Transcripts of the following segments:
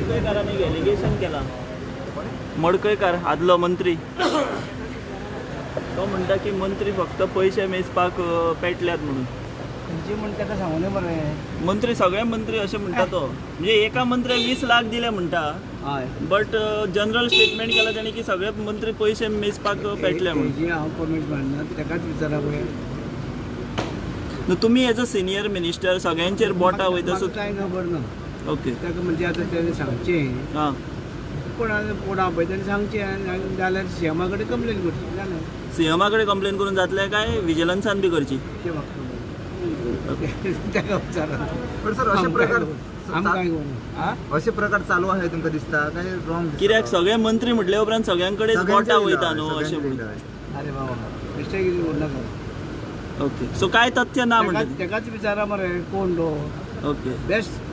मडकयकारांनी allegation केला मडकयकार आदलो मंत्री तो म्हणटा की मंत्री फक्त पैसे मेजपाक पेटल्यात म्हणून म्हणजे म्हणून ताका सांगून बरें मंत्री सगळे मंत्री अशें म्हणटा तो म्हणजे एका मंत्र्याक 20 लाख दिले म्हणटा हय बट जनरल स्टेटमेंट केला ताणी की सगळे मंत्री पैसे मेजपाक पेटले म्हणून जी हांव कमेंट मारना ताकाच विचारा पळय तुमी एज अ सिनियर मिनिस्टर सगळ्यांचेर बोटां वयता सो कांय खबर ना ओके ताका म्हणजे आतां तेणें सांगचें हां कोणा पळय तेणें सांगचें जाल्यार सीएमा कडेन कंप्लेन करची जालें सीएमा कडेन कंप्लेन करून जातलें काय विजिलन्सान बी करची तें म्हाका खबर ताका विचारा पण सर अशा प्रकार आमकां कांय खबर असे प्रकार चालू आहे तुमकां दिसता काय रॉंग कित्याक सगळे मंत्री म्हटले उपरांत सगळ्यांकडेच बोटां वयता न्हू अशें म्हणून अरे बाबा बेश्टे कितें उरनाका ओके सो काय तथ्य ना म्हणटा ताकाच विचारा मरे कोण तो ओके बेस्ट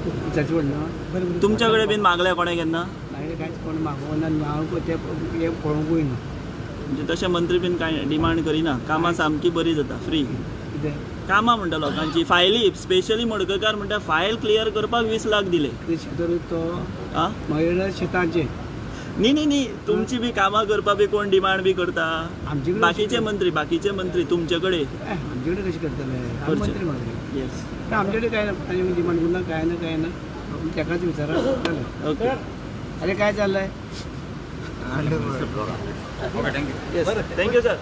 विचारची पडना तुमच्या कडेन बीन मागल्या कोणें केन्ना हांवें कांयच कोण मागोवना हांव तें पळोवंकूय ना म्हणजे तशे मंत्री बीन कांय डिमांड करिना कामां सामकी बरी जाता फ्री कितें कामां म्हणटा लोकांची फायली स्पेशली मडकयकार म्हणटा फायल क्लियर करपाक 20 लाख दिले ते शेतोर तो आं महिला शेतांचे न्ही तुमची बी कामां करपा बी कोण डिमांड बी करता आमचे बाकीचे मंत्री तुमचे कडेन आमचे कडेन कशें करतले आमी करचे. मंत्री मागले येस आमचे कडेन कांय ना आमी डिमांड करना कांय ना ताकाच विचारा जालें ओके अरे काय चाललंय येस थँक्यू सर